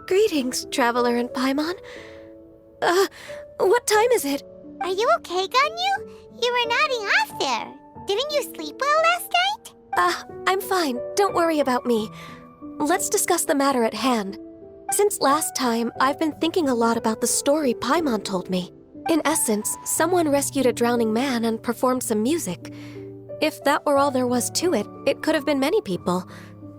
Greetings, Traveler and Paimon. What time is it? Are you okay, Ganyu? You were nodding off there. Didn't you sleep well last night? I'm fine. Don't worry about me. Let's discuss the matter at hand. Since last time, I've been thinking a lot about the story Paimon told me. In essence, someone rescued a drowning man and performed some music. If that were all there was to it, it could have been many people,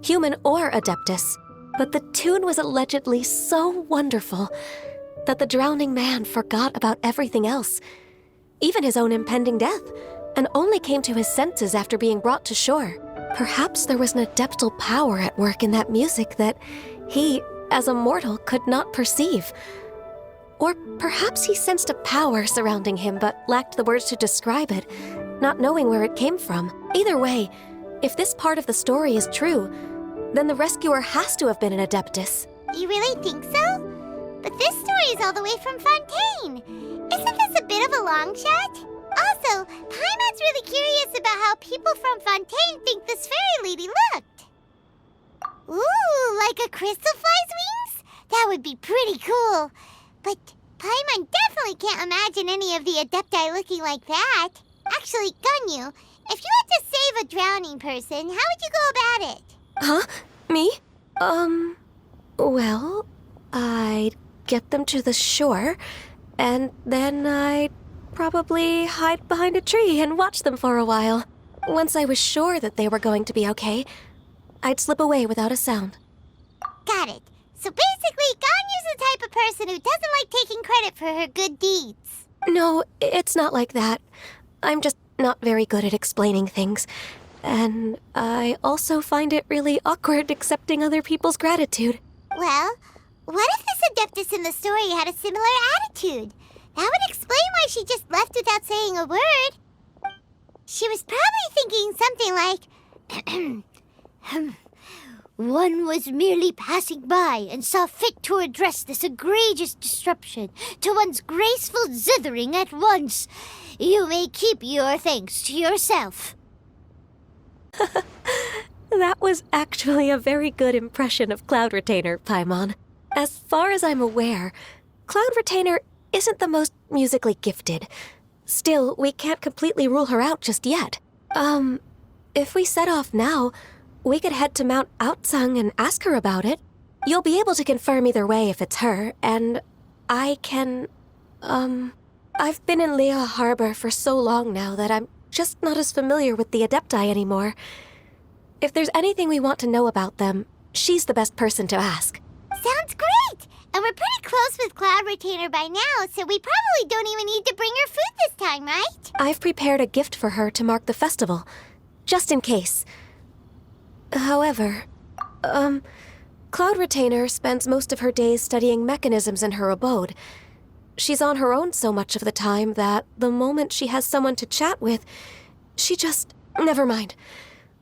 human or Adeptus. But the tune was allegedly so wonderful that the drowning man forgot about everything else, even his own impending death, and only came to his senses after being brought to shore. Perhaps there was an adeptal power at work in that music that he, as a mortal, could not perceive. Or perhaps he sensed a power surrounding him but lacked the words to describe it, not knowing where it came from. Either way, if this part of the story is true, then the rescuer has to have been an Adeptus. You really think so? But this story is all the way from Fontaine. Isn't this a bit of a long shot? Also, Paimon's really curious about how people from Fontaine think this fairy lady looked. Ooh, like a crystal fly's wings? That would be pretty cool. But Paimon definitely can't imagine any of the Adepti looking like that. Actually, Ganyu, if you had to save a drowning person, how would you go about it? Huh? Me? Well, I'd get them to the shore, and then I'd probably hide behind a tree and watch them for a while. Once I was sure that they were going to be okay, I'd slip away without a sound. Got it. So basically, Ganyu's the type of person who doesn't like taking credit for her good deeds. No, it's not like that. I'm just not very good at explaining things. And I also find it really awkward accepting other people's gratitude. Well, what if this Adeptus in the story had a similar attitude? That would explain why she just left without saying a word. She was probably thinking something like, one was merely passing by and saw fit to address this egregious disruption to one's graceful zithering at once. You may keep your thanks to yourself. That was actually a very good impression of Cloud Retainer, Paimon. As far as I'm aware, Cloud Retainer isn't the most musically gifted. Still, we can't completely rule her out just yet. If we set off now, we could head to Mount Outsung and ask her about it. You'll be able to confirm either way if it's her, and I can, I've been in Liyue Harbor for so long now that I'm just not as familiar with the Adepti anymore. If there's anything we want to know about them, she's the best person to ask. Sounds great! And we're pretty close with Cloud Retainer by now, so we probably don't even need to bring her food this time, right? I've prepared a gift for her to mark the festival, just in case. However, Cloud Retainer spends most of her days studying mechanisms in her abode. She's on her own so much of the time that the moment she has someone to chat with, she just... Never mind.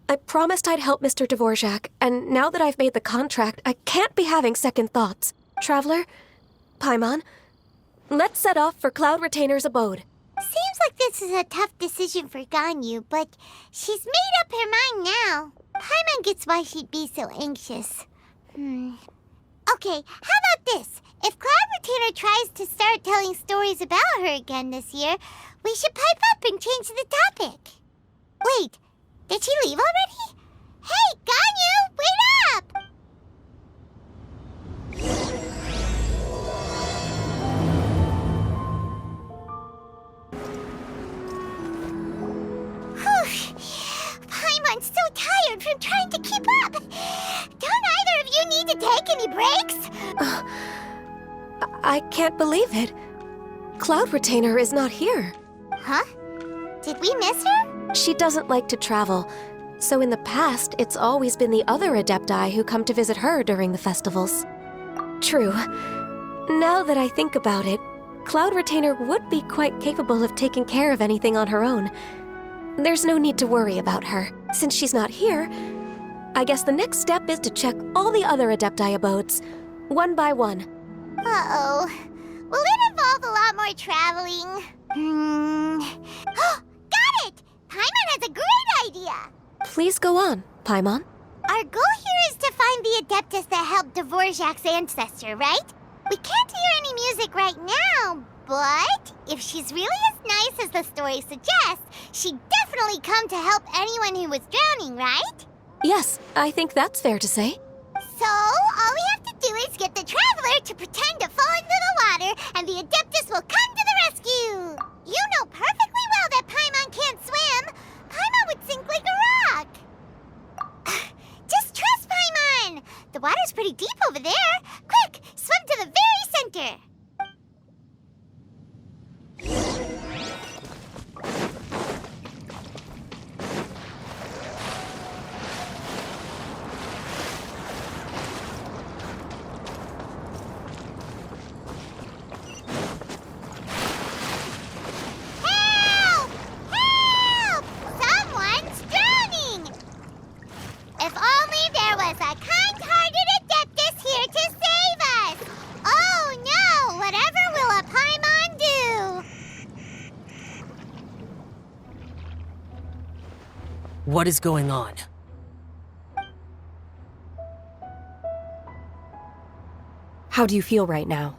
I promised I'd help Mr. Dvorak, and now that I've made the contract, I can't be having second thoughts. Traveler, Paimon, let's set off for Cloud Retainer's abode. Seems like this is a tough decision for Ganyu, but she's made up her mind now. Paimon gets why she'd be so anxious. Okay, how about this? If Cloud Retainer tries to start telling stories about her again this year, we should pipe up and change the topic. Wait, did she leave already? Hey, Ganyu, wait up! Paimon's so tired from trying to keep up. Don't either of you need to take any breaks? I can't believe it. Cloud Retainer is not here. Huh? Did we miss her? She doesn't like to travel, so in the past, it's always been the other Adepti who come to visit her during the festivals. True. Now that I think about it, Cloud Retainer would be quite capable of taking care of anything on her own. There's no need to worry about her. Since she's not here, I guess the next step is to check all the other Adepti abodes, one by one. Uh-oh. Will it involve a lot more traveling? Got it! Paimon has a great idea! Please go on, Paimon. Our goal here is to find the Adeptus that helped Dvorak's ancestor, right? We can't hear any music right now, but if she's really as nice as the story suggests, she'd definitely come to help anyone who was drowning, right? Yes, I think that's fair to say. So, all we have to do is get the Traveler to pretend to fall into the water, and the Adeptus will come to the rescue! You know perfectly well that Paimon can't swim! Paimon would sink like a rock! Just trust Paimon! The water's pretty deep over there! Quick, swim to the very center! Help! Help! Someone's drowning! If only there was a kind-hearted Adeptus here to save us! Oh no! Whatever will a Paimon do? What is going on? How do you feel right now?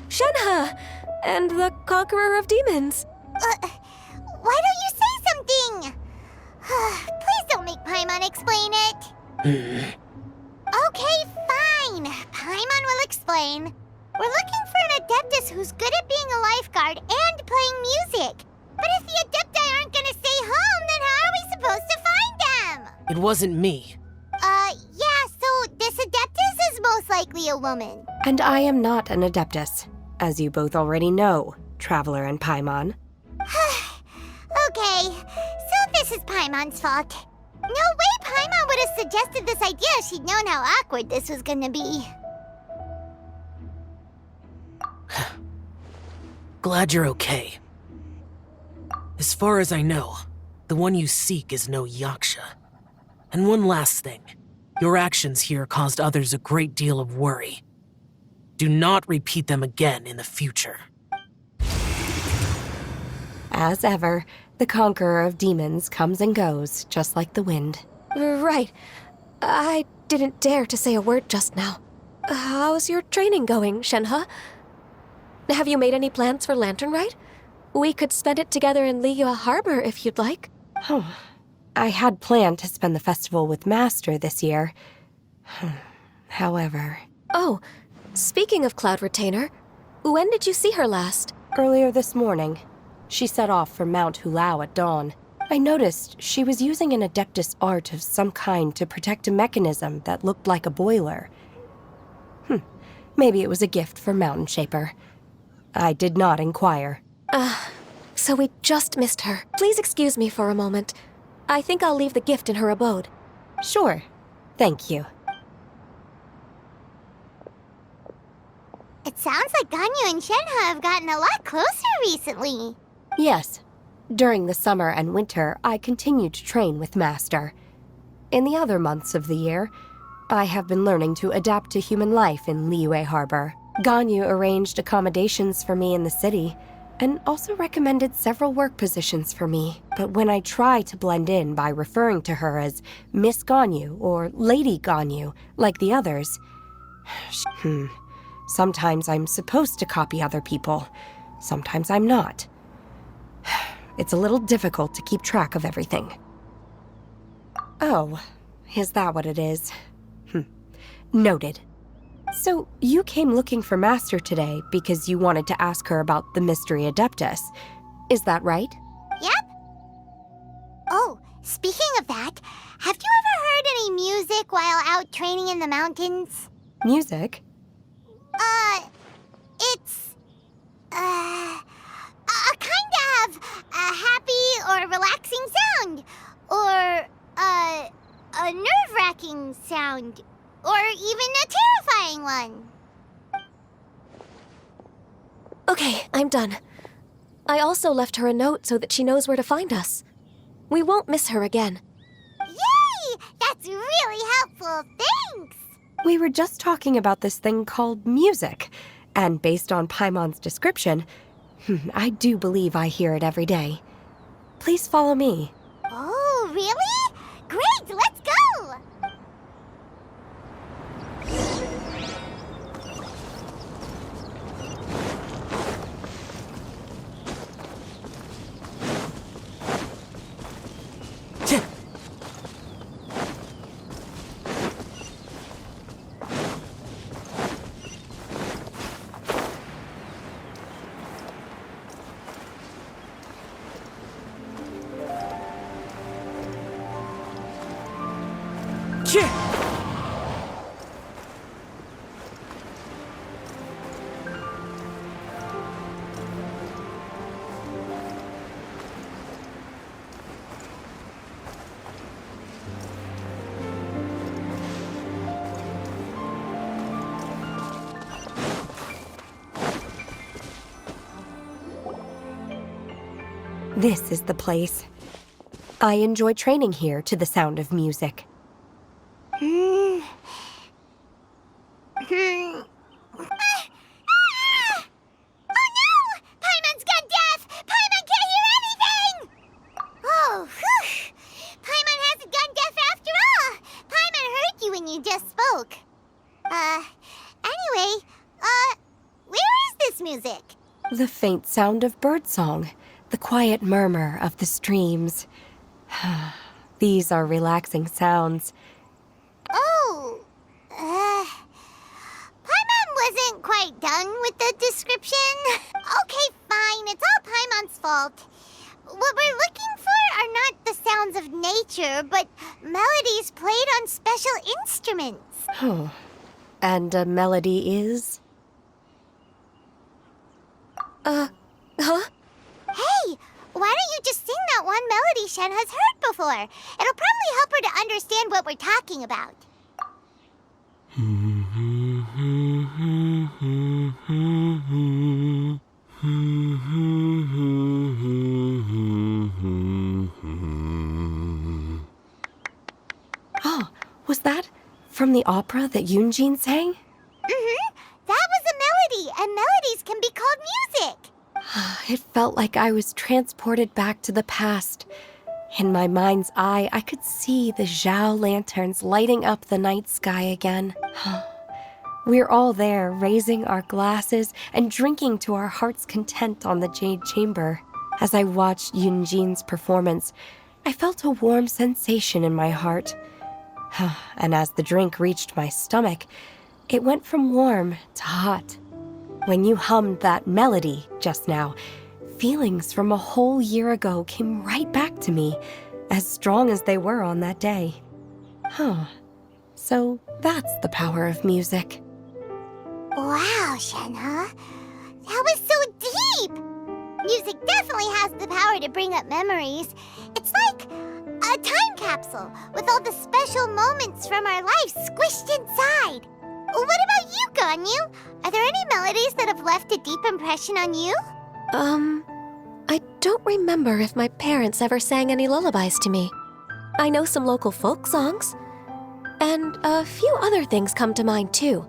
Shenhe! And the Conqueror of Demons. Why don't you say something? Please don't make Paimon explain it. Okay, fine. Paimon will explain. We're looking for an Adeptus who's good at being a lifeguard and playing music. But if the Adepti aren't gonna stay home, then how are we supposed to find them? It wasn't me. Yeah, so this Adeptus is most likely a woman. And I am not an Adeptus, as you both already know, Traveler and Paimon. Okay, so this is Paimon's fault. No way Paimon would have suggested this idea if she'd known how awkward this was gonna be. Glad you're okay. As far as I know, the one you seek is no Yaksha. And one last thing. Your actions here caused others a great deal of worry. Do not repeat them again in the future. As ever, the Conqueror of Demons comes and goes, just like the wind. Right. I didn't dare to say a word just now. How's your training going, Shenhe? Have you made any plans for Lantern Rite? We could spend it together in Liyue Harbor if you'd like. Oh, I had planned to spend the festival with Master this year. However... Oh, speaking of Cloud Retainer, when did you see her last? Earlier this morning, she set off for Mount Hulao at dawn. I noticed she was using an Adeptus art of some kind to protect a mechanism that looked like a boiler. Maybe it was a gift for Mountain Shaper. I did not inquire. So we just missed her. Please excuse me for a moment. I think I'll leave the gift in her abode. Sure. Thank you. It sounds like Ganyu and Shenhe have gotten a lot closer recently. Yes. During the summer and winter, I continued to train with Master. In the other months of the year, I have been learning to adapt to human life in Liyue Harbor. Ganyu arranged accommodations for me in the city, and also recommended several work positions for me. But when I try to blend in by referring to her as Miss Ganyu or Lady Ganyu, like the others, sometimes I'm supposed to copy other people, sometimes I'm not. It's a little difficult to keep track of everything. Oh, is that what it is? Noted. So, you came looking for Master today because you wanted to ask her about the Mystery Adeptus. Is that right? Yep. Oh, speaking of that, have you ever heard any music while out training in the mountains? Music? It's, a kind of a happy or relaxing sound. Or, a nerve-wracking sound. Or even a terrifying one. Okay, I'm done. I also left her a note so that she knows where to find us. We won't miss her again. Yay! That's really helpful. Thanks! We were just talking about this thing called music, and based on Paimon's description, I do believe I hear it every day. Please follow me. Oh, really? Great, let's go! This is the place. I enjoy training here to the sound of music. Oh no! Paimon's gone deaf! Paimon can't hear anything! Oh, whew! Paimon hasn't gone deaf after all! Paimon heard you when you just spoke. Anyway, where is this music? The faint sound of birdsong, the quiet murmur of the streams. These are relaxing sounds. Oh, Paimon wasn't quite done with the description. Okay, fine, it's all Paimon's fault. What we're looking for are not the sounds of nature, but melodies played on special instruments. Oh. And a melody is? Huh? Hey, why don't you just sing that one melody Shen has heard before? It'll probably help her to understand what we're talking about. Oh, was that from the opera that Yunjin sang? That was a melody, and melodies can be called music. It felt like I was transported back to the past. In my mind's eye, I could see the Zhao lanterns lighting up the night sky again. We're all there, raising our glasses and drinking to our heart's content on the Jade Chamber. As I watched Yunjin's performance, I felt a warm sensation in my heart. And as the drink reached my stomach, it went from warm to hot. When you hummed that melody just now, feelings from a whole year ago came right back to me, as strong as they were on that day. So that's the power of music. Wow, Shenhe. That was so deep! Music definitely has the power to bring up memories. It's like a time capsule with all the special moments from our lives squished inside. What about you, Ganyu? Are there any melodies that have left a deep impression on you? I don't remember if my parents ever sang any lullabies to me. I know some local folk songs. And a few other things come to mind, too.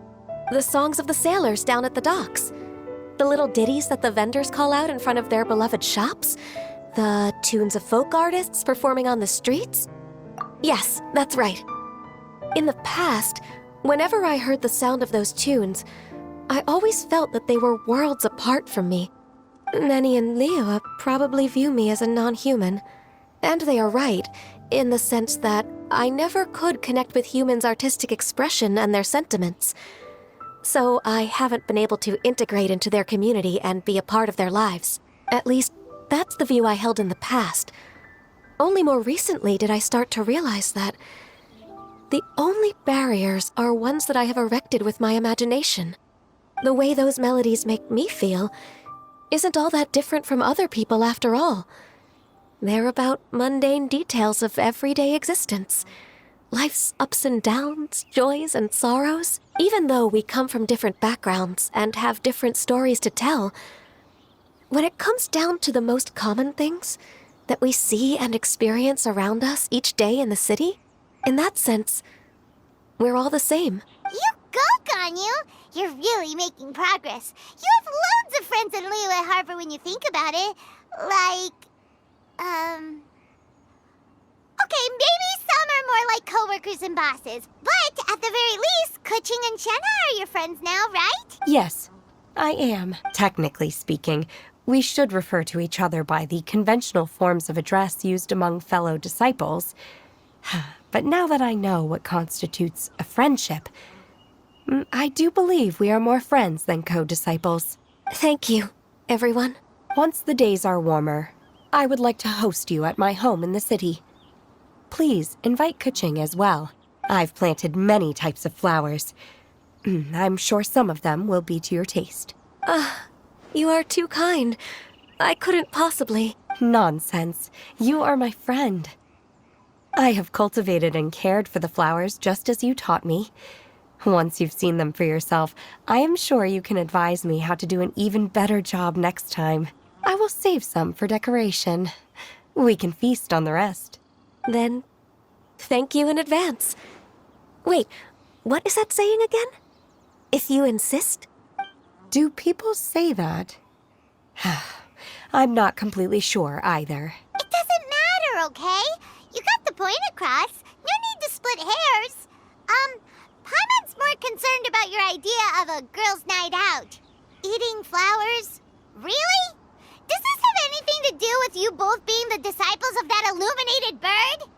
The songs of the sailors down at the docks. The little ditties that the vendors call out in front of their beloved shops. The tunes of folk artists performing on the streets. Yes, that's right. In the past, whenever I heard the sound of those tunes, I always felt that they were worlds apart from me. Nenny and Liyue probably view me as a non-human. And they are right, in the sense that I never could connect with humans' artistic expression and their sentiments. So I haven't been able to integrate into their community and be a part of their lives. At least, that's the view I held in the past. Only more recently did I start to realize that the only barriers are ones that I have erected with my imagination. The way those melodies make me feel isn't all that different from other people after all. They're about mundane details of everyday existence. Life's ups and downs, joys and sorrows. Even though we come from different backgrounds and have different stories to tell, when it comes down to the most common things that we see and experience around us each day in the city, in that sense, we're all the same. You go, Ganyu! You're really making progress. You have loads of friends in Liyue Harbor when you think about it. Okay, maybe some are more like coworkers and bosses. But at the very least, Kuching and Shenna are your friends now, right? Yes, I am. Technically speaking, we should refer to each other by the conventional forms of address used among fellow disciples. But now that I know what constitutes a friendship, I do believe we are more friends than co-disciples. Thank you, everyone. Once the days are warmer, I would like to host you at my home in the city. Please invite Kuching as well. I've planted many types of flowers. I'm sure some of them will be to your taste. You are too kind. I couldn't possibly. Nonsense. You are my friend. I have cultivated and cared for the flowers just as you taught me. Once you've seen them for yourself, I am sure you can advise me how to do an even better job next time. I will save some for decoration. We can feast on the rest. Then, thank you in advance. Wait, what is that saying again? If you insist? Do people say that? I'm not completely sure either. It doesn't matter, okay? You got the point across. No need to split hairs. Paimon's more concerned about your idea of a girls' night out. Eating flowers? Really? Does this have anything to do with you both being the disciples of that illuminated bird?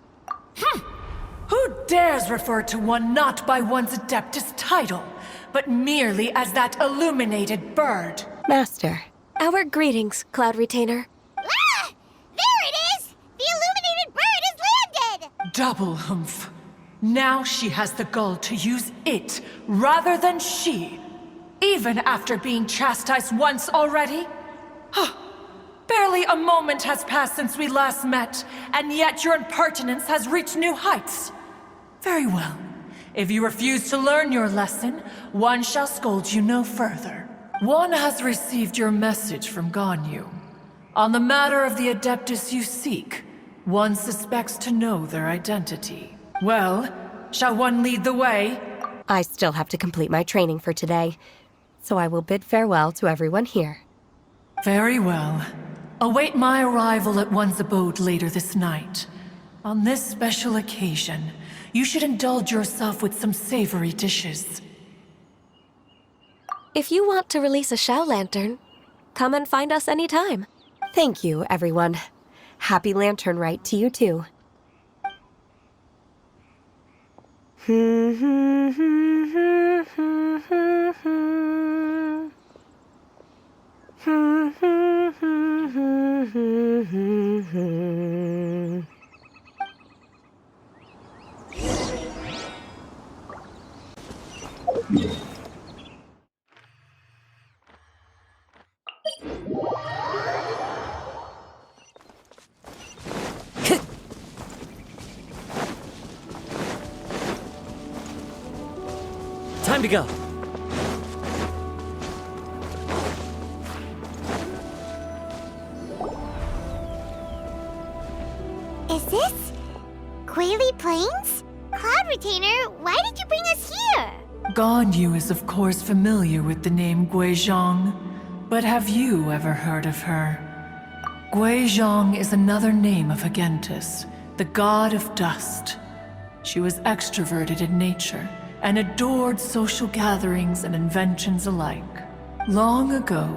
Who dares refer to one not by one's Adeptus title, but merely as that illuminated bird? Master. Our greetings, Cloud Retainer. Ah! There it is! The illuminated bird has landed! Double humph. Now she has the gall to use it rather than she, even after being chastised once already? Barely a moment has passed since we last met, and yet your impertinence has reached new heights. Very well. If you refuse to learn your lesson, one shall scold you no further. One has received your message from Ganyu. On the matter of the Adeptus you seek, one suspects to know their identity. Well, shall one lead the way? I still have to complete my training for today, so I will bid farewell to everyone here. Very well. Await my arrival at one's abode later this night. On this special occasion, you should indulge yourself with some savory dishes. If you want to release a Shao Lantern, come and find us anytime. Thank you, everyone. Happy Lantern Rite to you too. Time to go. Is this Quaily Plains? Cloud Retainer, why did you bring us here? Ganyu is of course familiar with the name Guizhong, but have you ever heard of her? Guizhong is another name of Agentis, the god of dust. She was extroverted in nature and adored social gatherings and inventions alike. Long ago,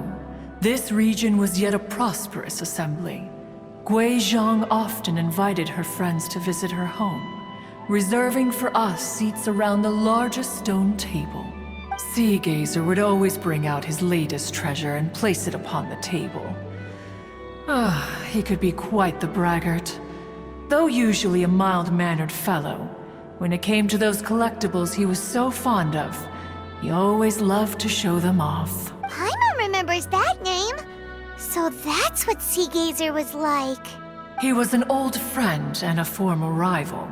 this region was yet a prosperous assembly. Guizhong often invited her friends to visit her home, reserving for us seats around the largest stone table. Sea Gazer would always bring out his latest treasure and place it upon the table. He could be quite the braggart. Though usually a mild-mannered fellow, when it came to those collectibles he was so fond of, he always loved to show them off. Paimon remembers that name. So that's what Sea Gazer was like. He was an old friend and a former rival.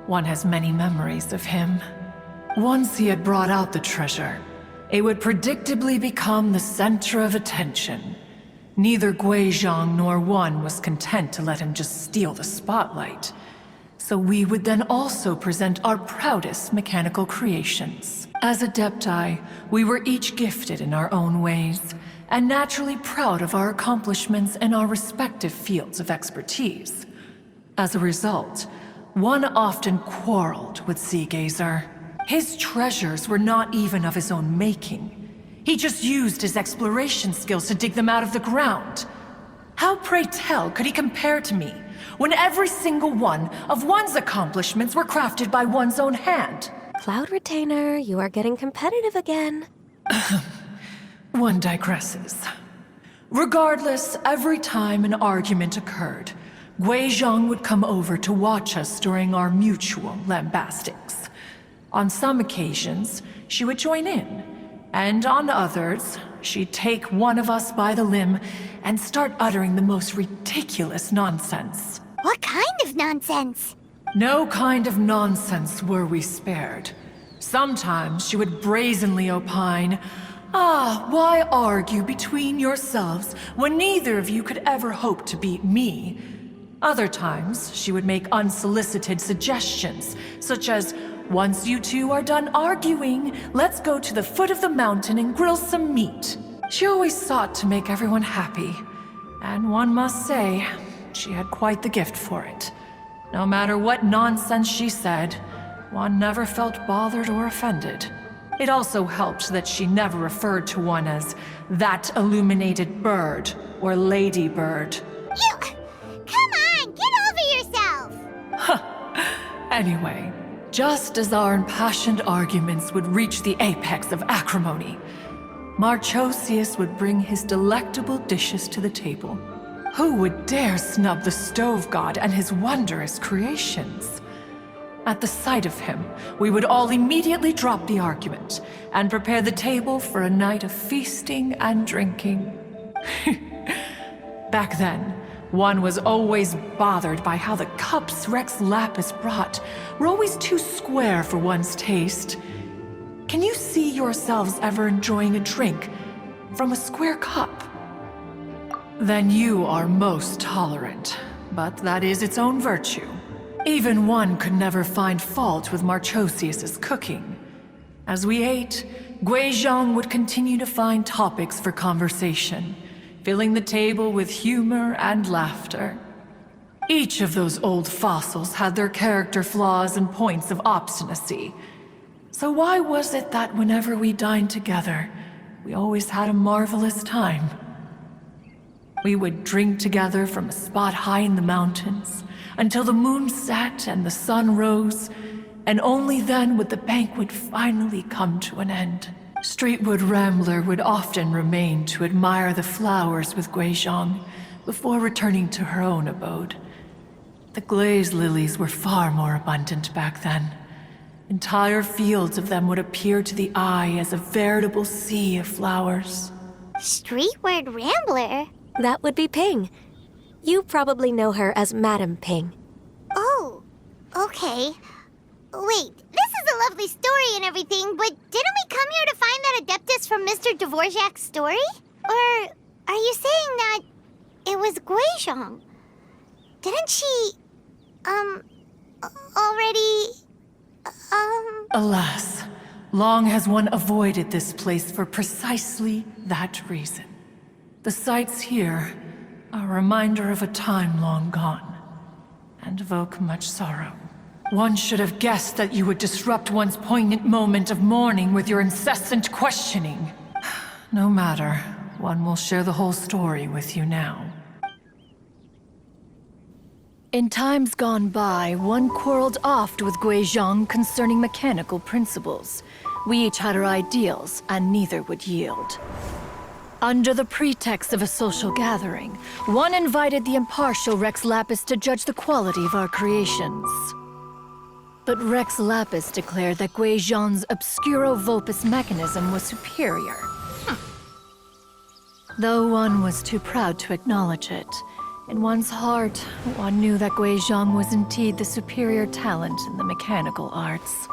One has many memories of him. Once he had brought out the treasure, it would predictably become the center of attention. Neither Guizhong nor One was content to let him just steal the spotlight. So we would then also present our proudest mechanical creations. As Adepti, we were each gifted in our own ways, and naturally proud of our accomplishments in our respective fields of expertise. As a result, One often quarreled with Seagazer. His treasures were not even of his own making. He just used his exploration skills to dig them out of the ground. How, pray tell, could he compare to me, when every single one of One's accomplishments were crafted by one's own hand? Cloud Retainer, you are getting competitive again. One digresses. Regardless, every time an argument occurred, Guizhong would come over to watch us during our mutual lambastics. On some occasions, she would join in, and on others, she'd take one of us by the limb and start uttering the most ridiculous nonsense. What kind of nonsense? No kind of nonsense were we spared. Sometimes she would brazenly opine, why argue between yourselves when neither of you could ever hope to beat me? Other times, she would make unsolicited suggestions, such as, once you two are done arguing, let's go to the foot of the mountain and grill some meat. She always sought to make everyone happy, and one must say, she had quite the gift for it. No matter what nonsense she said, One never felt bothered or offended. It also helped that she never referred to One as that illuminated bird or ladybird. Come on, get over yourself! Anyway, just as our impassioned arguments would reach the apex of acrimony, Marchosius would bring his delectable dishes to the table. Who would dare snub the stove god and his wondrous creations? At the sight of him, we would all immediately drop the argument and prepare the table for a night of feasting and drinking. Back then, One was always bothered by how the cups Rex Lapis brought were always too square for one's taste. Can you see yourselves ever enjoying a drink from a square cup? Then you are most tolerant, but that is its own virtue. Even One could never find fault with Marchosius's cooking. As we ate, Guizhong would continue to find topics for conversation, filling the table with humor and laughter. Each of those old fossils had their character flaws and points of obstinacy. So why was it that whenever we dined together, we always had a marvelous time? We would drink together from a spot high in the mountains, until the moon set and the sun rose, and only then would the banquet finally come to an end. Streetwood Rambler would often remain to admire the flowers with Guizhong before returning to her own abode. The glaze lilies were far more abundant back then. Entire fields of them would appear to the eye as a veritable sea of flowers. Streetward Rambler? That would be Ping. You probably know her as Madam Ping. Oh, okay. Wait, this is a lovely story and everything, but didn't we come here to find that Adeptus from Mr. Dvorak's story? Or are you saying that it was Guizhong? Didn't she, already, Alas, long has One avoided this place for precisely that reason. The sights here are a reminder of a time long gone, and evoke much sorrow. One should have guessed that you would disrupt one's poignant moment of mourning with your incessant questioning. No matter, One will share the whole story with you now. In times gone by, One quarreled oft with Guizhong concerning mechanical principles. We each had our ideals, and neither would yield. Under the pretext of a social gathering, One invited the impartial Rex Lapis to judge the quality of our creations. But Rex Lapis declared that Guizhong's Obscuro Vulpus mechanism was superior. Though One was too proud to acknowledge it, in one's heart, One knew that Guizhong was indeed the superior talent in the mechanical arts.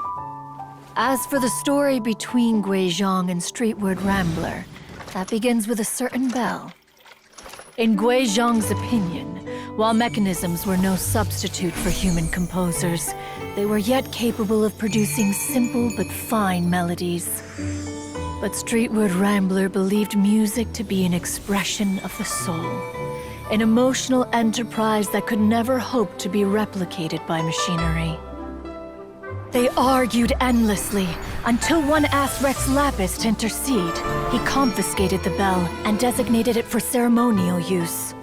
As for the story between Guizhong and Streetward Rambler, that begins with a certain bell. In Gui Zhang's opinion, while mechanisms were no substitute for human composers, they were yet capable of producing simple but fine melodies. But Streetward Rambler believed music to be an expression of the soul, an emotional enterprise that could never hope to be replicated by machinery. They argued endlessly, until one asked Rex Lapis to intercede. He confiscated the bell and designated it for ceremonial use.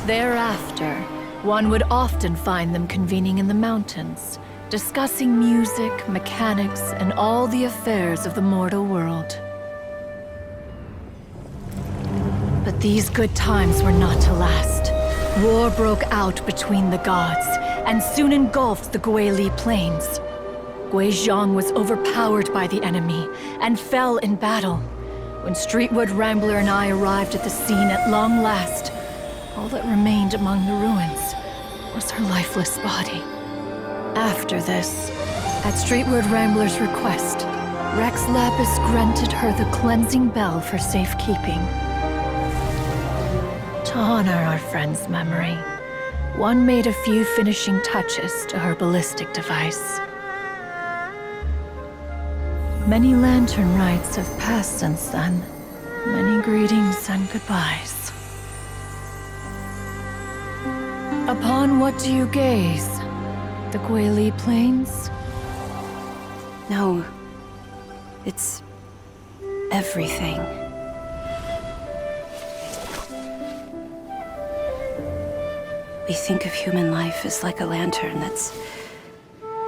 Thereafter, one would often find them convening in the mountains, discussing music, mechanics, and all the affairs of the mortal world. But these good times were not to last. War broke out between the gods, and soon engulfed the Guili Plains. Gui Zhang was overpowered by the enemy, and fell in battle. When Streetwood Rambler and I arrived at the scene at long last, all that remained among the ruins was her lifeless body. After this, at Streetwood Rambler's request, Rex Lapis granted her the cleansing bell for safekeeping. To honor our friend's memory, one made a few finishing touches to her ballistic device. Many Lantern Rites have passed since then. Many greetings and goodbyes. Upon what do you gaze? The Guili Plains? No. It's everything. We think of human life as like a lantern that's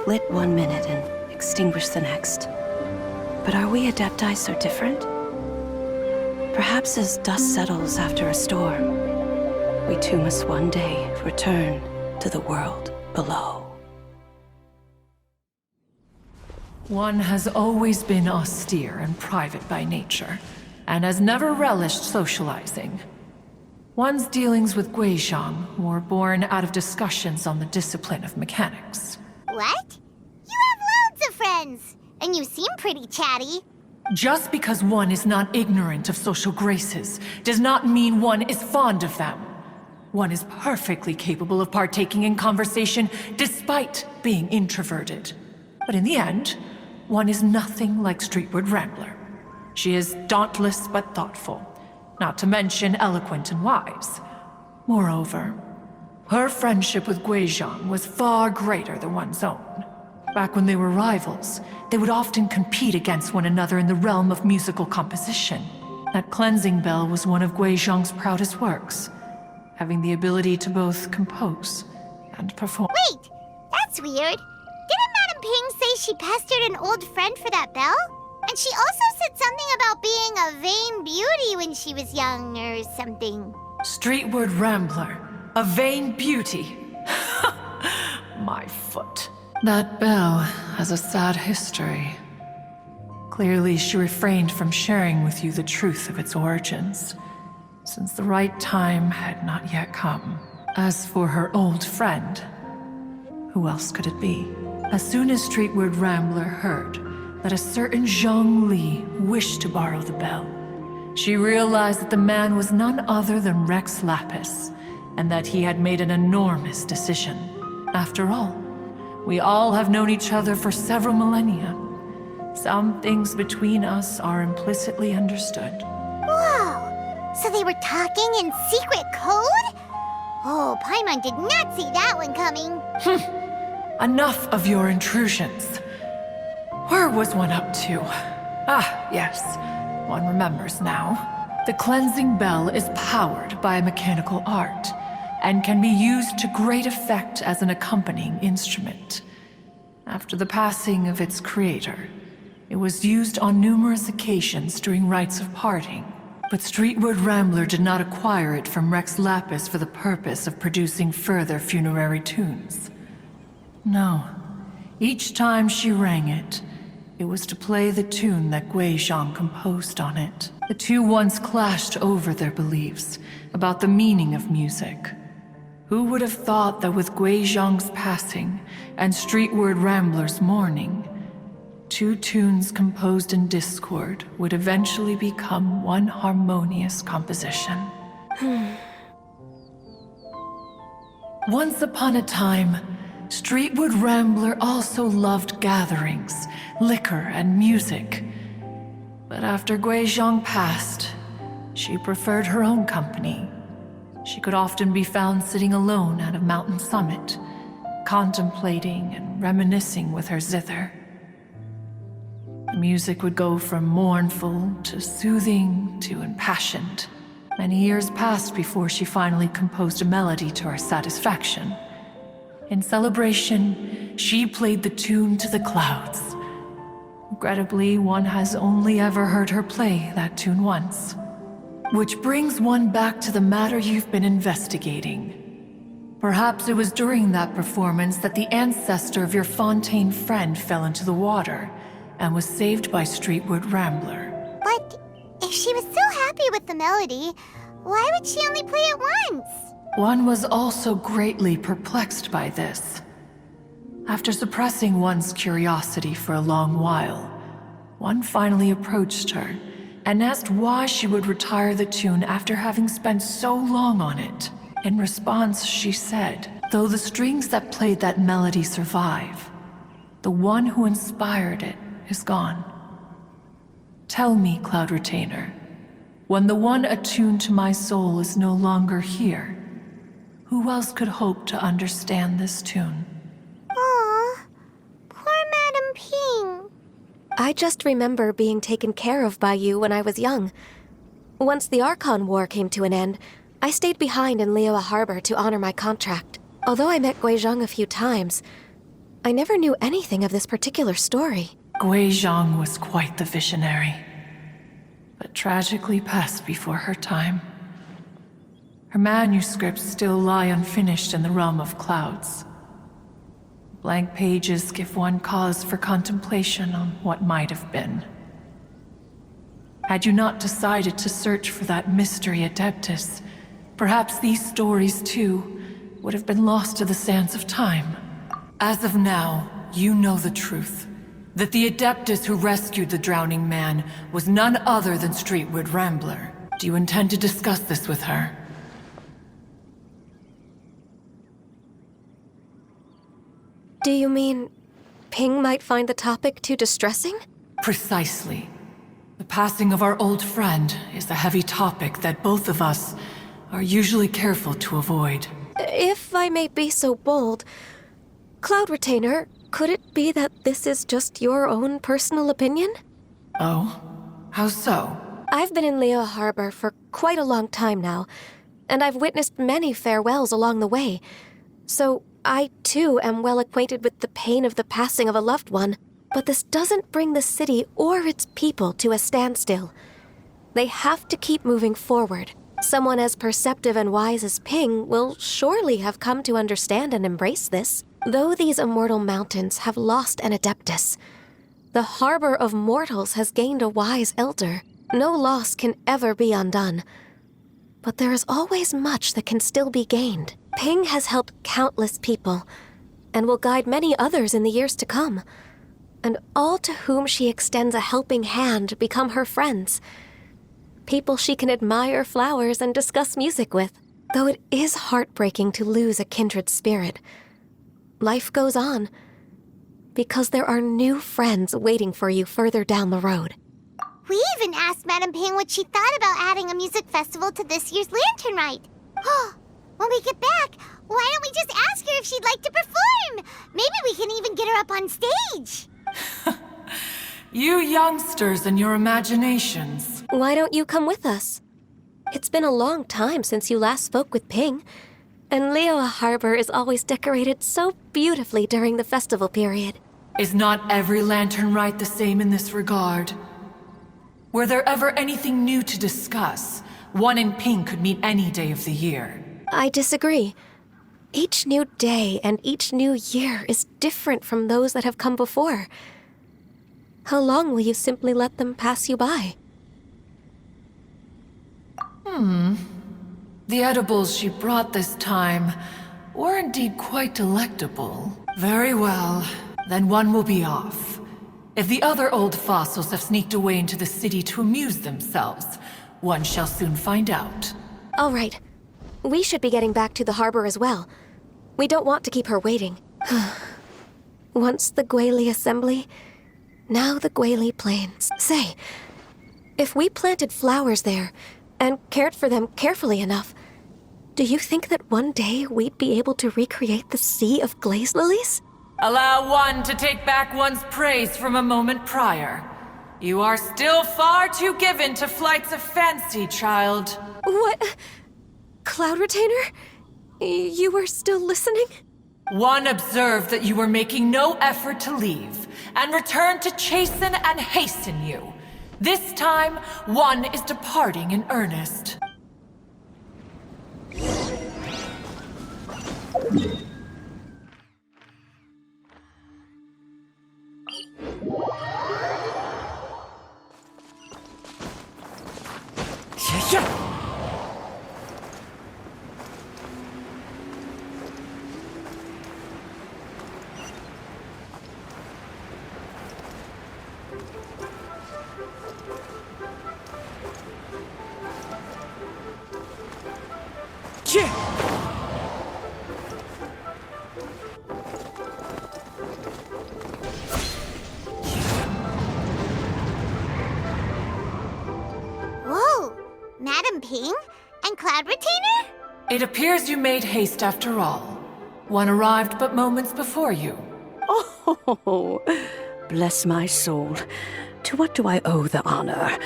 lit one minute and extinguished the next. But are we Adepti so different? Perhaps as dust settles after a storm, we too must one day return to the world below. One has always been austere and private by nature, and has never relished socializing. One's dealings with Gui Zhang were born out of discussions on the discipline of mechanics. What? You have loads of friends, and you seem pretty chatty. Just because one is not ignorant of social graces does not mean one is fond of them. One is perfectly capable of partaking in conversation despite being introverted. But in the end, one is nothing like Streetward Rambler. She is dauntless but thoughtful, not to mention eloquent and wise. Moreover, her friendship with Gui Zhang was far greater than one's own. Back when they were rivals, they would often compete against one another in the realm of musical composition. That cleansing bell was one of Gui Zhang's proudest works, having the ability to both compose and perform. Wait, that's weird. Didn't Madame Ping say she pestered an old friend for that bell? And she also said something about being a vain beauty when she was young or something. Streetward Rambler, a vain beauty. My foot. That bell has a sad history. Clearly, she refrained from sharing with you the truth of its origins, since the right time had not yet come. As for her old friend, who else could it be? As soon as Streetward Rambler heard that a certain Zhang Li wished to borrow the bell, she realized that the man was none other than Rex Lapis, and that he had made an enormous decision. After all, we all have known each other for several millennia. Some things between us are implicitly understood. Whoa! So they were talking in secret code? Oh, Paimon did not see that one coming. Enough of your intrusions. Where was one up to? Ah, yes. One remembers now. The cleansing bell is powered by a mechanical art, and can be used to great effect as an accompanying instrument. After the passing of its creator, it was used on numerous occasions during rites of parting. But Streetward Rambler did not acquire it from Rex Lapis for the purpose of producing further funerary tunes. No. Each time she rang it, it was to play the tune that Gui Zhang composed on it. The two once clashed over their beliefs about the meaning of music. Who would have thought that with Gui Zhang's passing and Streetward Rambler's mourning, two tunes composed in discord would eventually become one harmonious composition? Once upon a time, Streetwood Rambler also loved gatherings, liquor, and music. But after Guizhong passed, she preferred her own company. She could often be found sitting alone at a mountain summit, contemplating and reminiscing with her zither. The music would go from mournful to soothing to impassioned. Many years passed before she finally composed a melody to her satisfaction. In celebration, she played the tune to the clouds. Regrettably, one has only ever heard her play that tune once. Which brings one back to the matter you've been investigating. Perhaps it was during that performance that the ancestor of your Fontaine friend fell into the water and was saved by Streetwood Rambler. But if she was so happy with the melody, why would she only play it once? One was also greatly perplexed by this. After suppressing one's curiosity for a long while, one finally approached her and asked why she would retire the tune after having spent so long on it. In response, she said, though the strings that played that melody survive, the one who inspired it is gone. Tell me, Cloud Retainer, when the one attuned to my soul is no longer here, who else could hope to understand this tune? Aw, poor Madame Ping. I just remember being taken care of by you when I was young. Once the Archon War came to an end, I stayed behind in Liyue Harbor to honor my contract. Although I met Guizhong a few times, I never knew anything of this particular story. Guizhong was quite the visionary, but tragically passed before her time. Her manuscripts still lie unfinished in the realm of clouds. Blank pages give one cause for contemplation on what might have been. Had you not decided to search for that mystery Adeptus, perhaps these stories, too, would have been lost to the sands of time. As of now, you know the truth. That the Adeptus who rescued the drowning man was none other than Streetwood Rambler. Do you intend to discuss this with her? Do you mean Ping might find the topic too distressing? Precisely. The passing of our old friend is a heavy topic that both of us are usually careful to avoid. If I may be so bold, Cloud Retainer, could it be that this is just your own personal opinion? Oh? How so? I've been in Liyue Harbor for quite a long time now, and I've witnessed many farewells along the way. So I, too, am well acquainted with the pain of the passing of a loved one. But this doesn't bring the city or its people to a standstill. They have to keep moving forward. Someone as perceptive and wise as Ping will surely have come to understand and embrace this. Though these immortal mountains have lost an Adeptus, the harbor of mortals has gained a wise elder. No loss can ever be undone. But there is always much that can still be gained. Ping has helped countless people, and will guide many others in the years to come. And all to whom she extends a helping hand become her friends. People she can admire flowers and discuss music with. Though it is heartbreaking to lose a kindred spirit, life goes on, because there are new friends waiting for you further down the road. We even asked Madame Ping what she thought about adding a music festival to this year's Lantern Rite. Oh, when we get back, why don't we just ask her if she'd like to perform? Maybe we can even get her up on stage. You youngsters and your imaginations. Why don't you come with us? It's been a long time since you last spoke with Ping, and Liyue Harbor is always decorated so beautifully during the festival period. Is not every Lantern Rite the same in this regard? Were there ever anything new to discuss? One and Ping could meet any day of the year. I disagree. Each new day and each new year is different from those that have come before. How long will you simply let them pass you by? The edibles she brought this time were indeed quite delectable. Very well, then one will be off. If the other old fossils have sneaked away into the city to amuse themselves, one shall soon find out. All right. We should be getting back to the harbor as well. We don't want to keep her waiting. Once the Guili Assembly, now the Guili Plains. Say, if we planted flowers there and cared for them carefully enough, do you think that one day we'd be able to recreate the Sea of Glaze Lilies? Allow one to take back one's praise from a moment prior. You are still far too given to flights of fancy, child. What? Cloud Retainer? You were still listening? One observed that you were making no effort to leave, and returned to chasten and hasten you. This time, one is departing in earnest. Whoa! Madam Ping? And Cloud Retainer? It appears you made haste after all. One arrived but moments before you. Oh, bless my soul. To what do I owe the honor?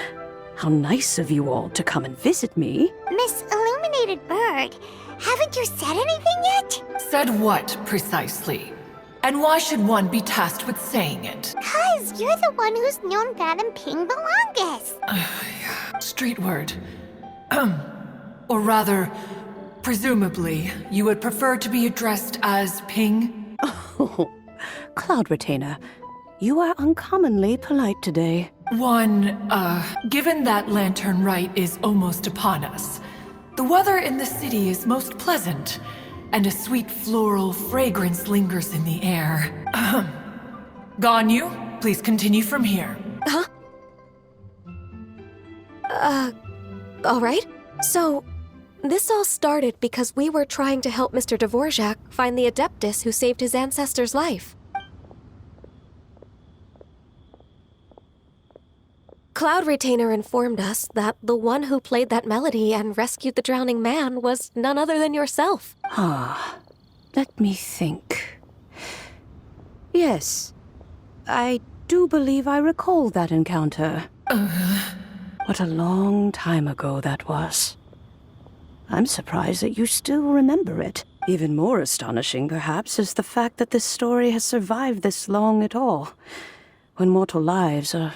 How nice of you all to come and visit me. Miss Illuminated Bird, haven't you said anything yet? Said what, precisely? And why should one be tasked with saying it? 'Cause you're the one who's known Madam Ping the longest. Street word. Or rather, presumably, you would prefer to be addressed as Ping? Oh, Cloud Retainer, you are uncommonly polite today. Given that Lantern Rite is almost upon us, the weather in the city is most pleasant, and a sweet floral fragrance lingers in the air. Ganyu, please continue from here. Huh? All right. So, this all started because we were trying to help Mr. Dvorak find the Adeptus who saved his ancestor's life. Cloud Retainer informed us that the one who played that melody and rescued the drowning man was none other than yourself. Let me think. Yes, I do believe I recall that encounter. What a long time ago that was. I'm surprised that you still remember it. Even more astonishing, perhaps, is the fact that this story has survived this long at all, when mortal lives are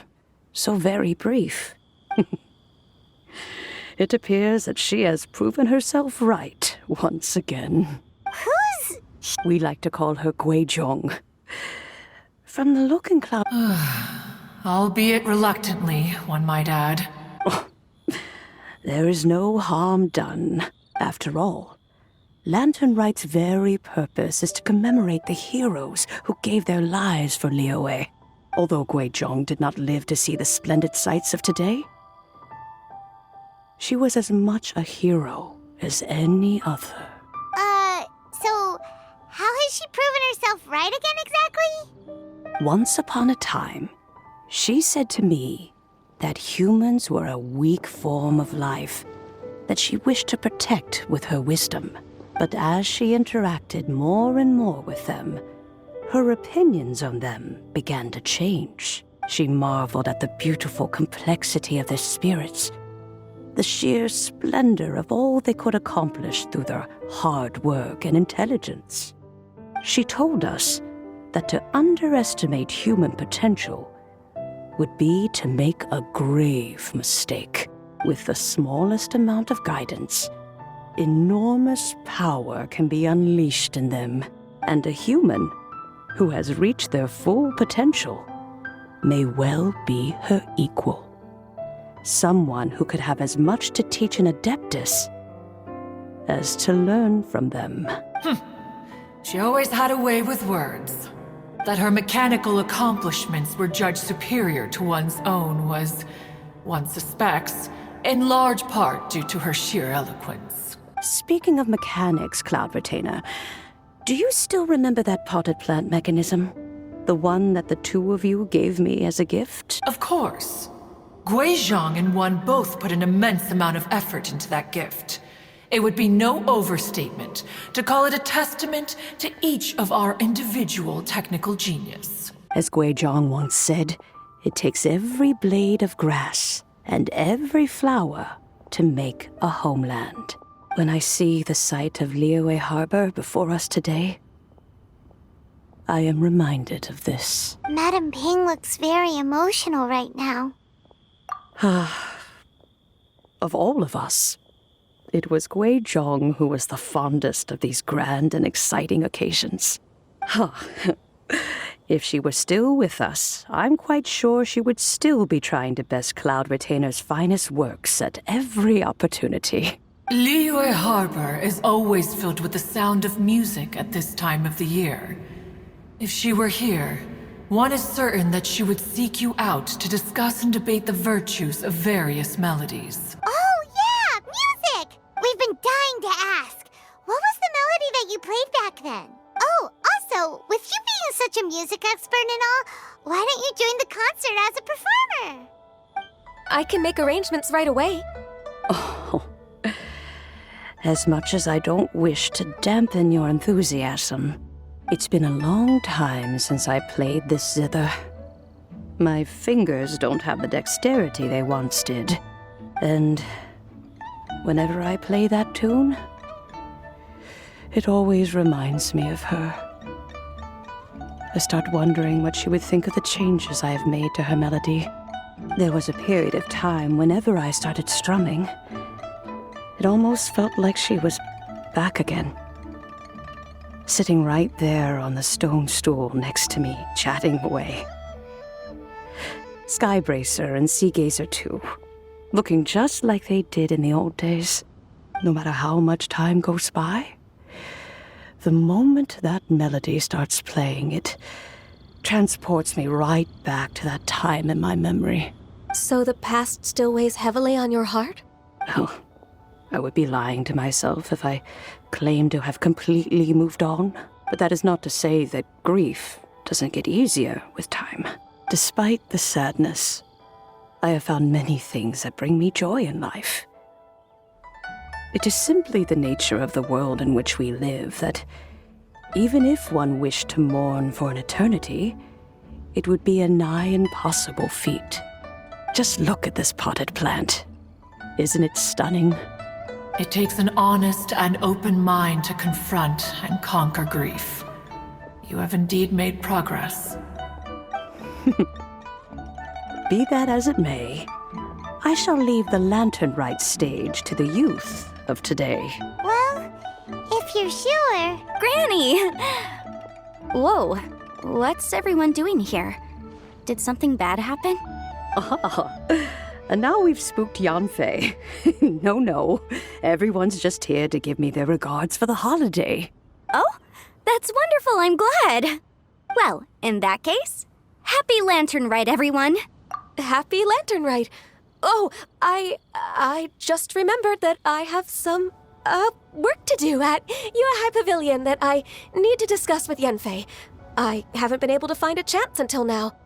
so very brief. It appears that she has proven herself right once again. Who's... We like to call her Guizhong. From the look in Cloud... Albeit reluctantly, one might add. There is no harm done. After all, Lantern Rite's very purpose is to commemorate the heroes who gave their lives for Liyue. Although Guizhong did not live to see the splendid sights of today, she was as much a hero as any other. So, how has she proven herself right again exactly? Once upon a time, she said to me that humans were a weak form of life that she wished to protect with her wisdom. But as she interacted more and more with them, her opinions on them began to change. She marveled at the beautiful complexity of their spirits, the sheer splendor of all they could accomplish through their hard work and intelligence. She told us that to underestimate human potential would be to make a grave mistake. With the smallest amount of guidance, enormous power can be unleashed in them, and a human who has reached their full potential may well be her equal. Someone who could have as much to teach an Adeptus as to learn from them. She always had a way with words. That her mechanical accomplishments were judged superior to one's own was, one suspects, in large part due to her sheer eloquence. Speaking of mechanics, Cloud Retainer, do you still remember that potted plant mechanism? The one that the two of you gave me as a gift? Of course. Guizhong and One both put an immense amount of effort into that gift. It would be no overstatement to call it a testament to each of our individual technical genius. As Guizhong once said, it takes every blade of grass and every flower to make a homeland. When I see the sight of Liyue Harbor before us today, I am reminded of this. Madam Ping looks very emotional right now. Of all of us, it was Guizhong who was the fondest of these grand and exciting occasions. If she were still with us, I'm quite sure she would still be trying to best Cloud Retainer's finest works at every opportunity. Liyue Harbor is always filled with the sound of music at this time of the year. If she were here, one is certain that she would seek you out to discuss and debate the virtues of various melodies. Oh, yeah! Music! We've been dying to ask. What was the melody that you played back then? Oh, also, with you being such a music expert and all, why don't you join the concert as a performer? I can make arrangements right away. Oh, as much as I don't wish to dampen your enthusiasm, it's been a long time since I played this zither. My fingers don't have the dexterity they once did, and whenever I play that tune, it always reminds me of her. I start wondering what she would think of the changes I have made to her melody. There was a period of time whenever I started strumming, it almost felt like she was back again. Sitting right there on the stone stool next to me, chatting away. Skybracer and Seagazer too, looking just like they did in the old days. No matter how much time goes by, the moment that melody starts playing, it transports me right back to that time in my memory. So the past still weighs heavily on your heart? Oh, I would be lying to myself if I claimed to have completely moved on. But that is not to say that grief doesn't get easier with time. Despite the sadness, I have found many things that bring me joy in life. It is simply the nature of the world in which we live that even if one wished to mourn for an eternity, it would be a nigh impossible feat. Just look at this potted plant. Isn't it stunning? It takes an honest and open mind to confront and conquer grief. You have indeed made progress. Be that as it may, I shall leave the Lantern Rite stage to the youth of today. Well, if you're sure. Granny! Whoa, what's everyone doing here? Did something bad happen? And now we've spooked Yanfei. No. Everyone's just here to give me their regards for the holiday. Oh, that's wonderful, I'm glad. Well, in that case, happy Lantern Rite, everyone. Happy Lantern Rite. Oh, I just remembered that I have some, work to do at Liyue High Pavilion that I need to discuss with Yanfei. I haven't been able to find a chance until now.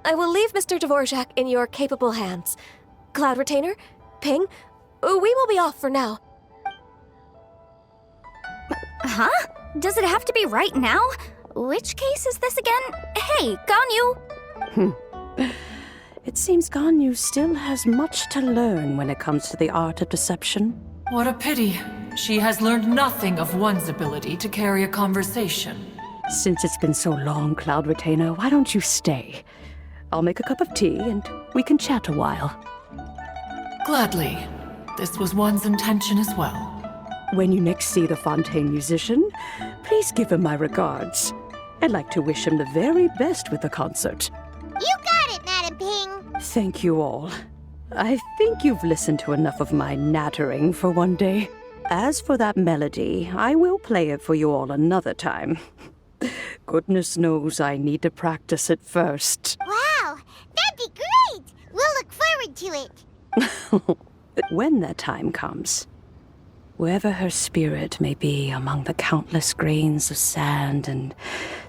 I will leave Mr. Dvorak in your capable hands. Cloud Retainer, Ping, we will be off for now. Huh? Does it have to be right now? Which case is this again? Hey, Ganyu! It seems Ganyu still has much to learn when it comes to the art of deception. What a pity. She has learned nothing of one's ability to carry a conversation. Since it's been so long, Cloud Retainer, why don't you stay? I'll make a cup of tea and we can chat a while. Gladly. This was one's intention as well. When you next see the Fontaine musician, please give him my regards. I'd like to wish him the very best with the concert. You got it, Madam Ping. Thank you all. I think you've listened to enough of my nattering for one day. As for that melody, I will play it for you all another time. Goodness knows I need to practice it first. Wow, that'd be great. We'll look forward to it. When that time comes, wherever her spirit may be among the countless grains of sand and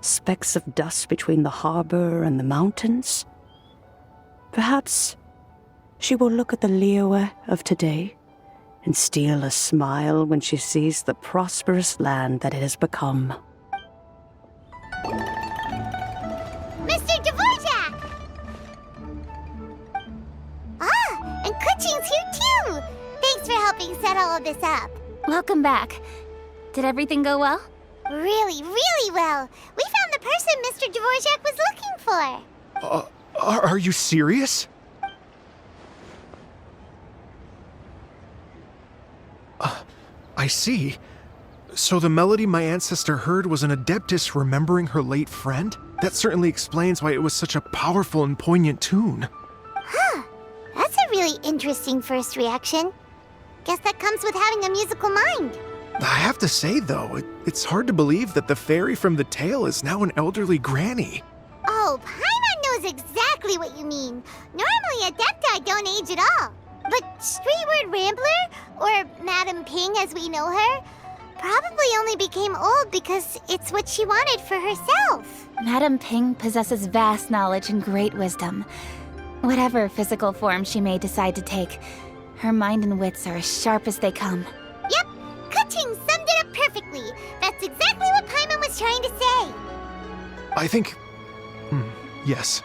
specks of dust between the harbor and the mountains, perhaps she will look at the Liyue of today and steal a smile when she sees the prosperous land that it has become. Mr. Dvorak! Ah, and Kuching's here too! Thanks for helping set all of this up. Welcome back. Did everything go well? Really, really well. We found the person Mr. Dvorak was looking for. Are you serious? I see. So the melody my ancestor heard was an adeptus remembering her late friend? That certainly explains why it was such a powerful and poignant tune. Huh. That's a really interesting first reaction. Guess that comes with having a musical mind. I have to say, though, it's hard to believe that the fairy from the tale is now an elderly granny. Oh, Paimon knows exactly what you mean. Normally, Adepti don't age at all. But Streetward Rambler, or Madam Ping as we know her, probably only became old because it's what she wanted for herself. Madam Ping possesses vast knowledge and great wisdom. Whatever physical form she may decide to take, her mind and wits are as sharp as they come. Yep, Kuching summed it up perfectly. That's exactly what Paimon was trying to say. I think... yes.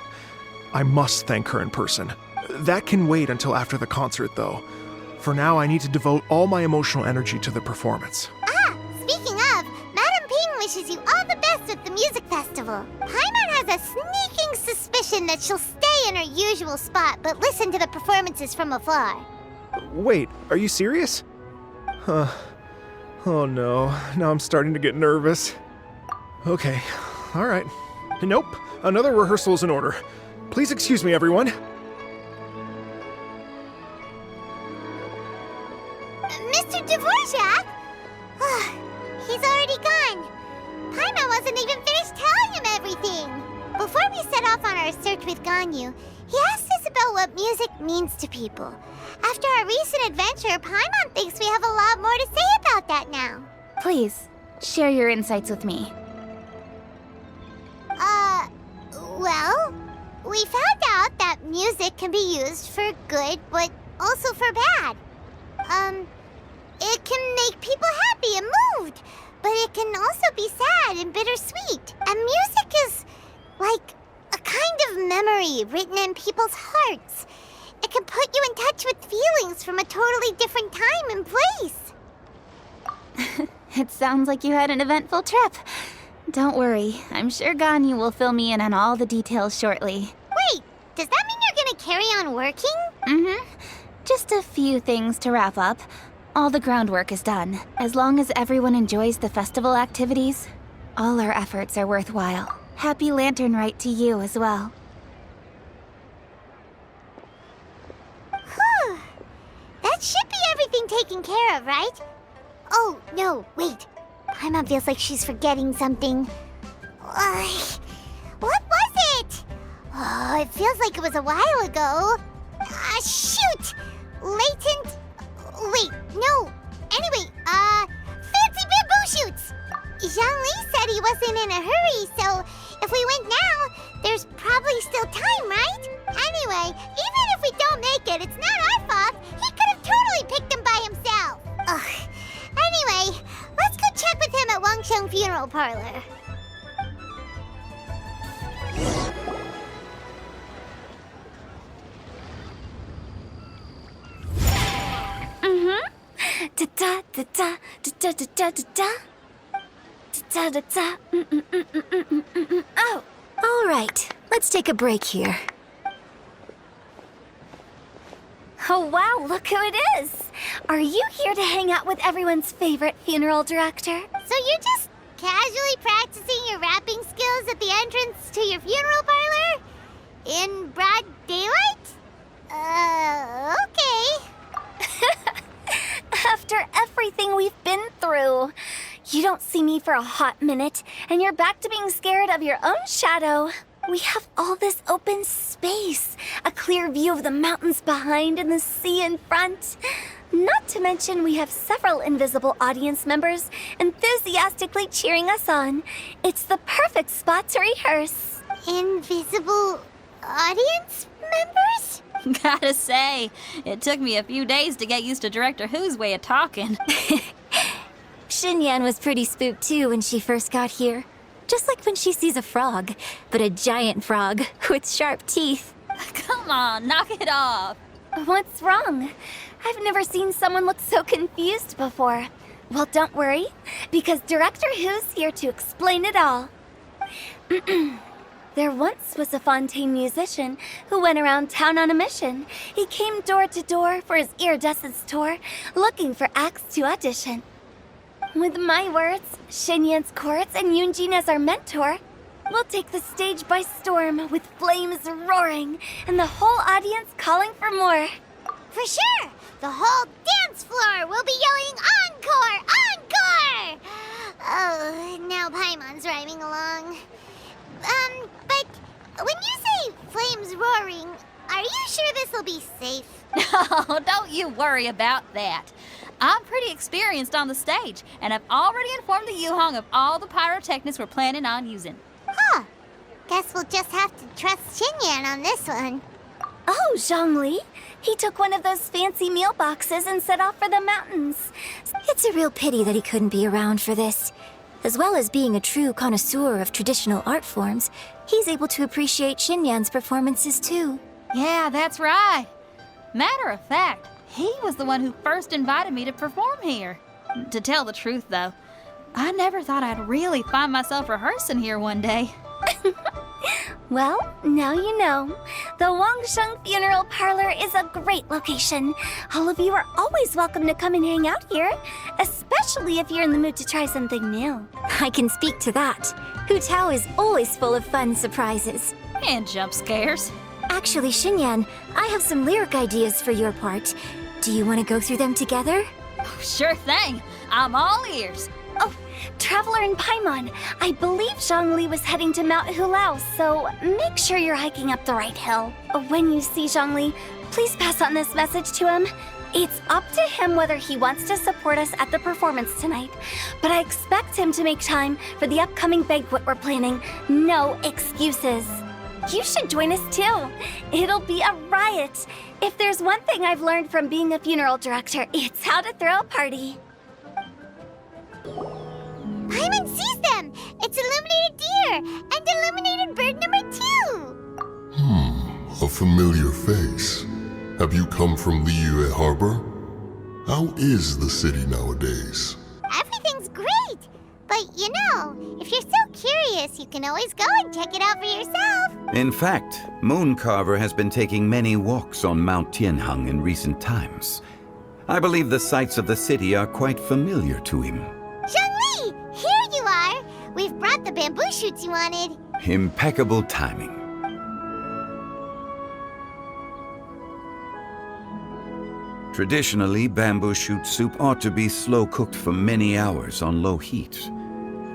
I must thank her in person. That can wait until after the concert, though. For now, I need to devote all my emotional energy to the performance. Ah, speaking of, Madam Ping wishes you all the best at the music festival. Paimon has a sneaking suspicion that she'll stay in her usual spot, but listen to the performances from afar. Wait, are you serious? Oh no, now I'm starting to get nervous. Okay, alright. Nope, another rehearsal is in order. Please excuse me, everyone. Mr. Dvorak? He's already gone. Paimon wasn't even finished telling him everything. Before we set off on our search with Ganyu, he asked us about what music means to people. After our recent adventure, Paimon thinks we have a lot more to say about that now. Please, share your insights with me. Well, we found out that music can be used for good, but also for bad. It can make people happy and moved, but it can also be sad and bittersweet. And music is like a kind of memory written in people's hearts. It can put you in touch with feelings from a totally different time and place. It sounds like you had an eventful trip. Don't worry, I'm sure Ganyu will fill me in on all the details shortly. Wait, does that mean you're gonna carry on working? Mm-hmm. Just a few things to wrap up. All the groundwork is done. As long as everyone enjoys the festival activities, all our efforts are worthwhile. Happy Lantern Rite to you as well. Whew. That should be everything taken care of, right? Oh, no, wait. Paimon feels like she's forgetting something. What was it? Oh, it feels like it was a while ago. Shoot! Latent... Wait, no. Anyway, fancy bamboo shoots! Zhang-Li said he wasn't in a hurry, so if we went now, there's probably still time, right? Anyway, even if we don't make it, it's not our fault. He could have totally picked them by himself. Ugh. Anyway, let's go check with him at Wangsheng Funeral Parlor. Da da da da da da da da da da da. Oh, all right. Let's take a break here. Oh wow, look who it is! Are you here to hang out with everyone's favorite funeral director? So you're just casually practicing your rapping skills at the entrance to your funeral parlor? In broad daylight? Okay. After everything we've been through, you don't see me for a hot minute, and you're back to being scared of your own shadow. We have all this open space, a clear view of the mountains behind and the sea in front. Not to mention we have several invisible audience members enthusiastically cheering us on. It's the perfect spot to rehearse. Invisible audience members? Gotta say, it took me a few days to get used to Director Who's way of talking. Xinyan was pretty spooked too when she first got here. Just like when she sees a frog, but a giant frog with sharp teeth. Come on, knock it off. What's wrong? I've never seen someone look so confused before. Well, don't worry, because Director Who's here to explain it all. There once was a Fontaine musician who went around town on a mission. He came door to door for his iridescence tour, looking for acts to audition. With my words, Xinyan's chords, and Yunjin as our mentor, we'll take the stage by storm with flames roaring and the whole audience calling for more. For sure! The whole dance floor will be yelling encore! Encore! Oh, now Paimon's rhyming along. But when you say flames roaring, are you sure this'll be safe? No, don't you worry about that. I'm pretty experienced on the stage, and I've already informed the Yuhong of all the pyrotechnics we're planning on using. Huh. Guess we'll just have to trust Xinyan on this one. Oh, Zhongli. He took one of those fancy meal boxes and set off for the mountains. It's a real pity that he couldn't be around for this. As well as being a true connoisseur of traditional art forms, he's able to appreciate Xinyan's performances too. Yeah, that's right. Matter of fact, he was the one who first invited me to perform here. To tell the truth, though, I never thought I'd really find myself rehearsing here one day. Well, now you know. The Wangsheng Funeral Parlor is a great location. All of you are always welcome to come and hang out here, especially if you're in the mood to try something new. I can speak to that. Hu Tao is always full of fun surprises. And jump scares. Actually, Xinyan, I have some lyric ideas for your part. Do you want to go through them together? Sure thing. I'm all ears. Oh, Traveler and Paimon, I believe Zhongli was heading to Mount Hulao, so make sure you're hiking up the right hill. When you see Zhongli, please pass on this message to him. It's up to him whether he wants to support us at the performance tonight, but I expect him to make time for the upcoming banquet we're planning. No excuses. You should join us too. It'll be a riot. If there's one thing I've learned from being a funeral director, it's how to throw a party. Paimon sees them! It's illuminated deer and illuminated bird number 2! A familiar face. Have you come from Liyue Harbor? How is the city nowadays? Everything's great! But you know, if you're so curious, you can always go and check it out for yourself! In fact, Mooncarver has been taking many walks on Mount Tianheng in recent times. I believe the sights of the city are quite familiar to him. Zhongli! Here you are! We've brought the bamboo shoots you wanted. Impeccable timing. Traditionally, bamboo shoot soup ought to be slow-cooked for many hours on low heat.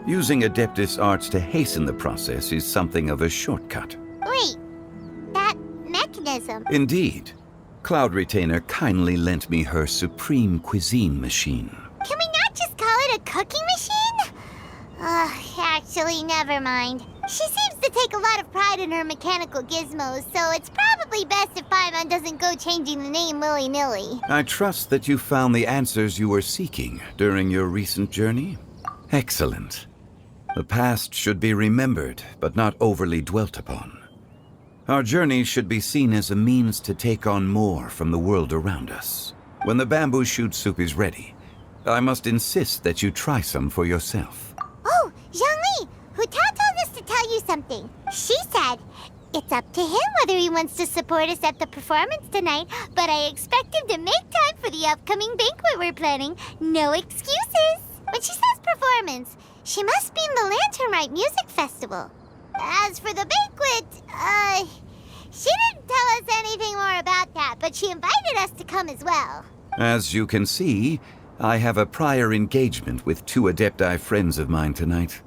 Using Adeptus arts to hasten the process is something of a shortcut. Wait, that mechanism... Indeed. Cloud Retainer kindly lent me her supreme cuisine machine. Can we not just call it a cooking machine? Actually, never mind. She seems to take a lot of pride in her mechanical gizmos, so it's probably best if Paimon doesn't go changing the name willy-nilly. I trust that you found the answers you were seeking during your recent journey. Excellent. The past should be remembered, but not overly dwelt upon. Our journey should be seen as a means to take on more from the world around us. When the bamboo shoot soup is ready, I must insist that you try some for yourself. Oh, Zhongli! Hu Tao told us to tell you something. She said, it's up to him whether he wants to support us at the performance tonight, but I expect him to make time for the upcoming banquet we're planning. No excuses! When she says performance, she must mean the Lantern Rite Music Festival. As for the banquet, she didn't tell us anything more about that, but she invited us to come as well. As you can see, I have a prior engagement with 2 Adepti friends of mine tonight.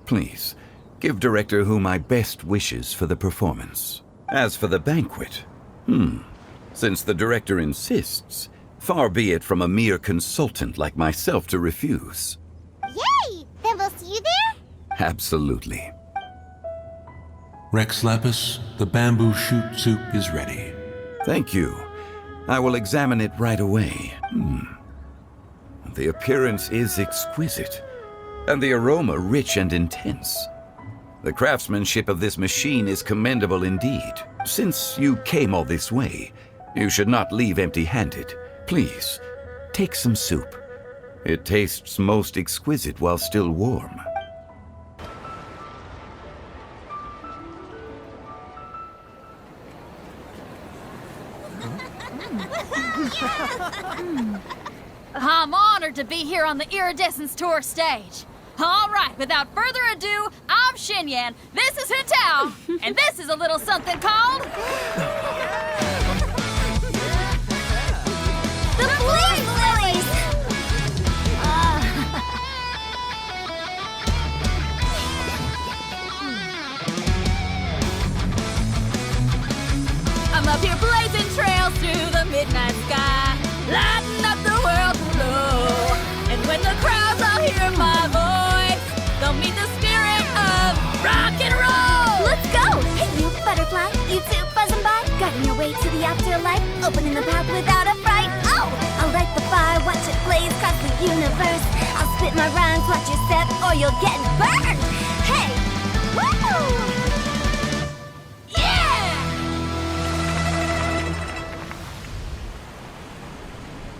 Please, Give Director Hu my best wishes for the performance. As for the banquet, since the director insists, far be it from a mere consultant like myself to refuse. Yay! Then we'll see you there? Absolutely. Rex Lapis, the bamboo shoot soup is ready. Thank you. I will examine it right away. The appearance is exquisite, and the aroma rich and intense. The craftsmanship of this machine is commendable indeed. Since you came all this way, you should not leave empty-handed. Please, take some soup. It tastes most exquisite while still warm. I'm honored to be here on the Iridescence Tour stage. All right, without further ado, I'm Xinyan, this is Hintao, and this is a little something called... The Flame Lilies! I'm up here blazing trails through the midnight sky, lighting up the world below. And when the crowds all hear my voice, they'll meet the spirit of rock and roll. Let's go! Hey, you butterfly, you too buzzing by, guiding your way to the afterlife, opening the path without a fright. Oh, I'll light the fire, watch it blaze across the universe. I'll spit my rhymes, watch your step, or you'll get burned. Hey, woo!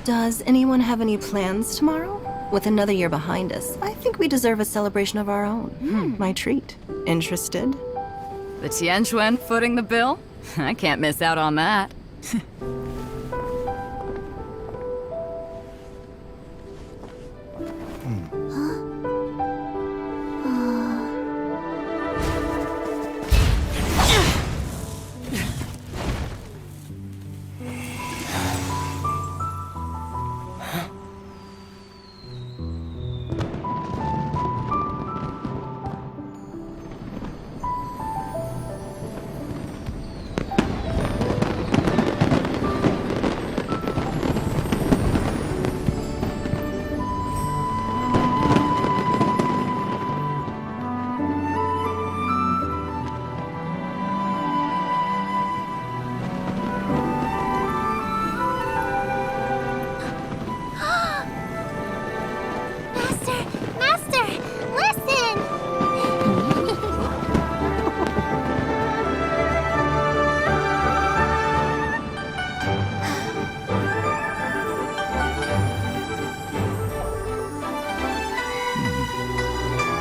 Does anyone have any plans tomorrow? With another year behind us, I think we deserve a celebration of our own. My treat. Interested? The Tianquan footing the bill? I can't miss out on that.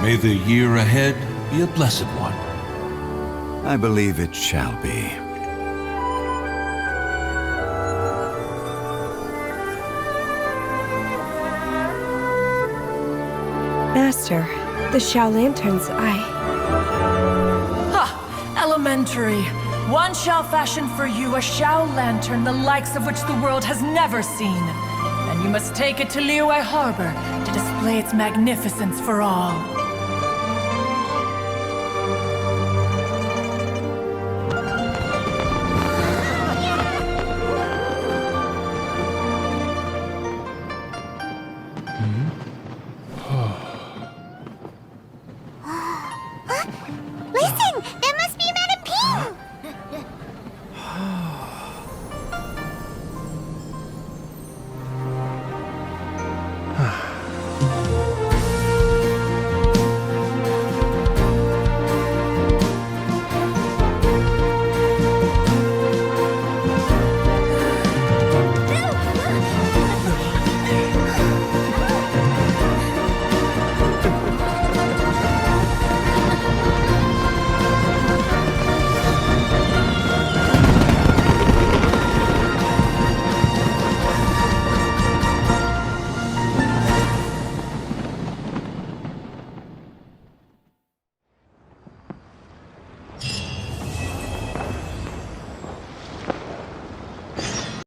May the year ahead be a blessed one. I believe it shall be. Master, the Xiao Lanterns, Ha! Elementary. One shall fashion for you a Xiao Lantern the likes of which the world has never seen. And you must take it to Liyue Harbor to display its magnificence for all.